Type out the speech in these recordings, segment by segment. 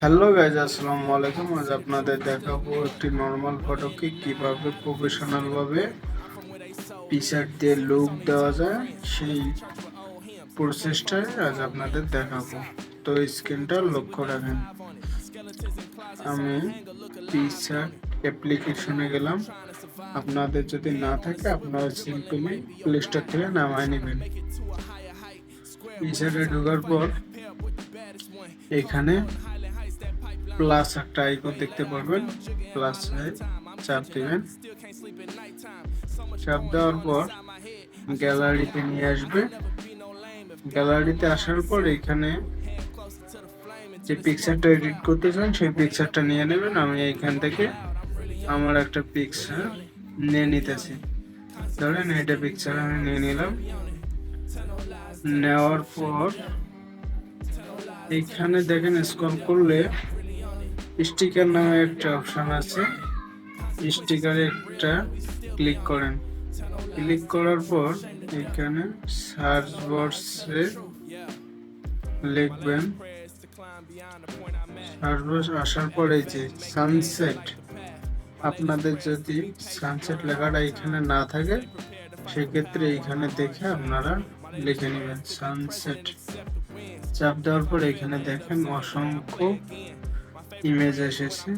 Hello guys, আসসালামু আলাইকুম। আজ আপনাদের দেখাবো একটি নর্মাল ফটোকে কিভাবে প্রফেশনাল ভাবে টি-শার্ট দিয়ে লুক দেওয়া যায়, সেই প্রসেসটাই আজ আপনাদের দেখাবো। তো স্ক্রিনটা লক্ষ্য রাখেন। আমি টি-শার্ট অ্যাপ্লিকেশনে গেলাম। আপনাদের যদি না থাকে আপনারা সিম্পলি প্লে স্টোর থেকে নামায় নেবেন। টি-শার্টে ঢোকার পর এখানে প্লাস একটা আইকন দেখতে পারবেন, প্লাসে চাপ দিবেন। চাপ দেওয়ার পর গ্যালারিতে নিয়ে আসবে। গ্যালারিতে আসার পর এখানে যে পিকচারটা এডিট করতে চান সেই পিকচারটা নিয়ে নেবেন। আমি এইখান থেকে আমার একটা পিকচার নিয়ে নিতেছি। ধরেন এটা পিকচার আমি নিয়ে নিলাম। নেওয়ার পর এইখানে দেখেন স্ক্রল করলে স্টিকার নামে একটা অপশন আছে। স্টিকারে একটা ক্লিক করেন। ক্লিক করার পর এখানে সার্চ বক্সে লিখবেন। সার্চ বক্স আসার পরে যে সানসেট, আপনাদের যদি সানসেট লেখাটা এখানে না থাকে সেক্ষেত্রে এইখানে দেখে আপনারা লিখে নেবেন সানসেট। চাপ দেওয়ার পর এখানে দেখেন অসংখ্য ইমেজ এসেছে,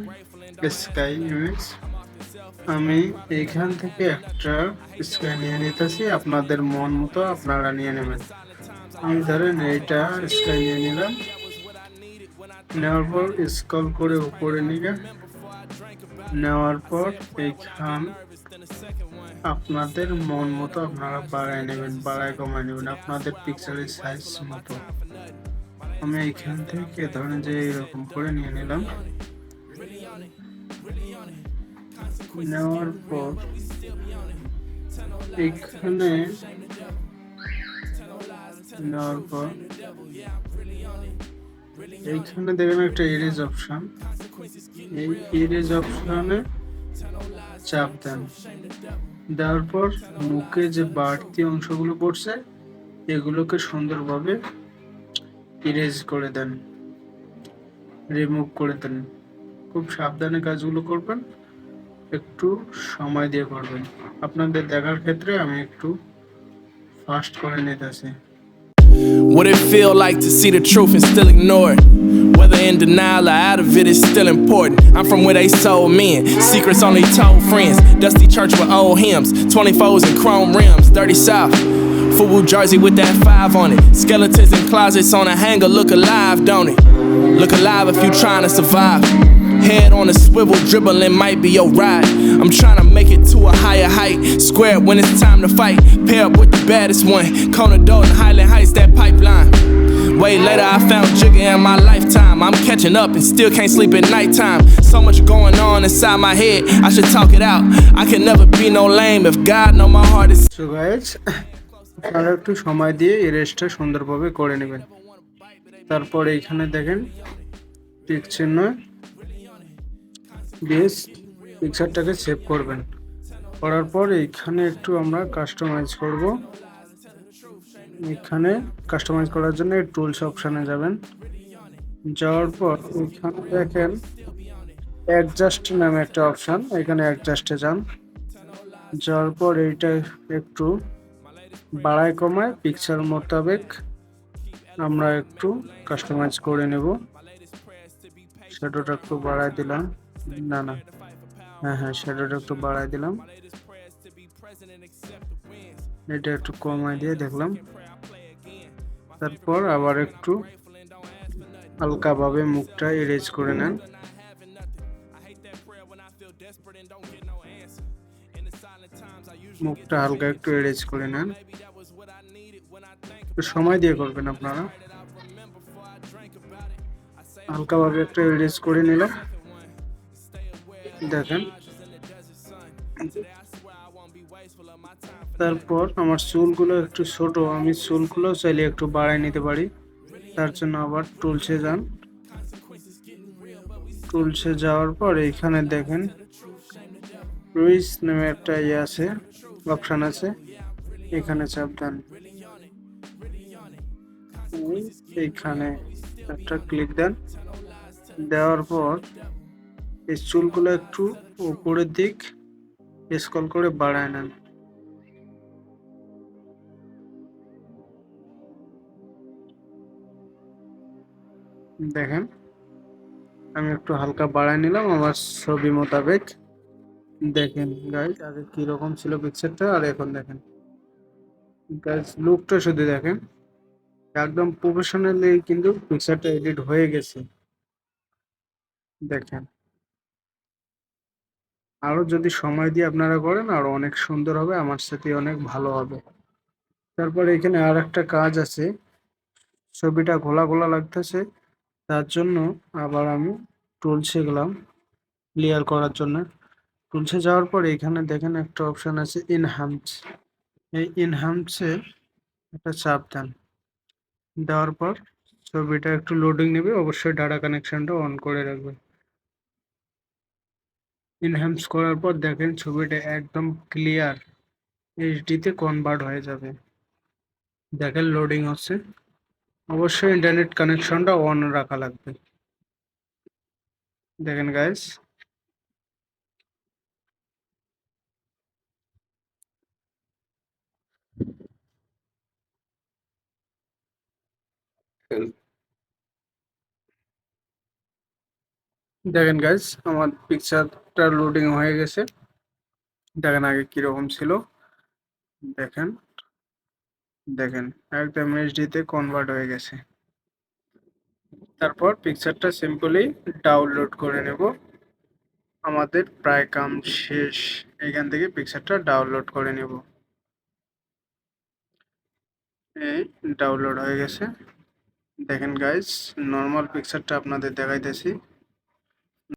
স্কাই ইমেজ। আমি এইখান থেকে একটা স্কাই নিয়ে নিতেছি, আপনাদের মন মতো আপনারা নিয়ে নেবেন। আমি ধরেন এইটা স্কাই নিয়ে নিলাম। নেওয়ার পর স্ক্রল করে উপরে নিয়ে নেওয়ার পর এইখান আপনাদের মন মতো আপনারা বাড়ায় নেবেন, বাড়ায় কমায় নেবেন আপনাদের পিকচারের সাইজ মতো। আমি এইখান থেকে ধরেন যে এরকম করে নিয়ে নিলাম। নেওয়ার পর এইখানে নেওয়ার পর এইখানে দেখেন একটা ইরেজ অপশন। এই ইরেজ অপশনে চাপ দেন। দেওয়ার পর মুখে যে বাড়তি অংশগুলো পড়ছে এগুলোকে সুন্দরভাবে ইরেজ করে দেন, রিমুভ করে দেন। খুব সাবধানে কাজগুলো করবেন, একটু সময় দিয়ে করবেন। আপনাদের দেখার ক্ষেত্রে আমি একটু ফাস্ট করে নিতেছি। What it feel like to see the truth and still ignore it? Whether in denial or out of it is still important. I'm from where they sold men, secrets only told friends. Dusty church with old hymns, 24s and chrome rims, dirty south. Football jersey with that 5 on it. Skeletons in closets on a hanger, look alive, don't it? Look alive if you trying to survive. Head on a swivel, dribbling might be your ride. I'm trying to make it to a higher height. Square when it's time to fight. Pair up with the baddest one. Kona Dalton, Highland Heights, that pipeline. Way later, I found Jigga in my lifetime. I'm catching up and still can't sleep at nighttime. So much going on inside my head, I should talk it out. I can never be no lame if God know my heart is. So guys, আপনারা একটু সময় দিয়ে ইরেজটা সুন্দরভাবে করে নেবেন। তারপর এইখানে দেখেন টিক চিহ্ন দিয়ে পিকচারটাকে সেভ করবেন। করার পর এইখানে একটু আমরা কাস্টমাইজ করব। এখানে কাস্টমাইজ করার জন্য টুলস অপশানে যাবেন। যাওয়ার পর এখানে দেখেন অ্যাডজাস্ট নামে একটা অপশান, এখানে অ্যাডজাস্টে যান। যাওয়ার পর এইটা একটু বাড়ায় কমায় পিকচার মোতাবেক আমরা একটু কাস্টমাইজ করে নেব। শ্যাডোটা একটু বাড়ায় দিলাম, না হ্যাঁ শ্যাডোটা একটু বাড়ায় দিলাম। এটা একটু কমায় দিয়ে দেখলাম। তারপর আবার একটু হালকাভাবে মুখটা ইরেজ করে নেন। মুখটা হালকা একটু ইরেজ করে নেন, একটু সময় দিয়ে করবেন আপনারা। হালকাভাবে একটু ইরেজ করে নিলাম। দেখেন তারপর আমার চুলগুলো একটু ছোট, আমি চুলগুলো চাইলে একটু বাড়ায় নিতে পারি। তার জন্য আবার টুলসে যান। টুলসে যাওয়ার পর এখানে দেখেন রুইস নামে একটা আছে, অপশন আছে, এখানে চাপ দেন। এইখানে একটা ক্লিক দেন। দেওয়ার পর এই চুলগুলো একটু উপরের দিক স্ক্রল করে বাড়ায় নেন। দেখেন আমি একটু হালকা বাড়ায় নিলাম আমার ছবি মোতাবেক। দেখেন গাইজ আগে কিরকম ছিল পিকচারটা আর এখন দেখেন গাইজ, লুকটা শুধু দেখেন, একদম প্রফেশনালি কিন্তু পিকচারটা এডিট হয়ে গেছে। দেখেন আরো যদি সময় দিয়ে আপনারা করেন আরো অনেক সুন্দর হবে, আমার সাথে অনেক ভালো হবে। তারপর এখানে আর একটা কাজ আছে, ছবিটা ঘোলা ঘোলা লাগতেছে, তার জন্য আবার আমি টুলসে গেলাম ক্লিয়ার করার জন্য। টুলসে যাওয়ার পর এখানে দেখেন একটা অপশন আছে ইনহ্যান্স। এই ইনহ্যান্সে একটা চাপ দেন, দেওয়ার পর ছবিটা একটু লোডিং নেবে, অবশ্যই ডাটা কানেকশনটা অন করে রাখবেন। ইনহ্যান্স করার পর দেখেন ছবিটা একদম ক্লিয়ার এইচডিতে কনভার্ট হয়ে যাবে। দেখেন লোডিং হচ্ছে, অবশ্যই ইন্টারনেট কানেকশনটা অন রাখা লাগবে। দেখেন গাইস, দেখেন গাইস আমার পিকচারটা লোডিং হয়ে গেছে। দেখেন আগে কিরকম ছিল, দেখেন দেখেন একদম এইচডিতে কনভার্ট হয়ে গেছে। তারপর পিকচারটা সিম্পলি ডাউনলোড করে নেব। আমাদের প্রায় কাম শেষ, এখান থেকে পিকচারটা ডাউনলোড করে নেব। এই ডাউনলোড হয়ে গেছে। দেখেন গাইস নর্মাল পিকচারটা আপনাদের দেখাইতেছি।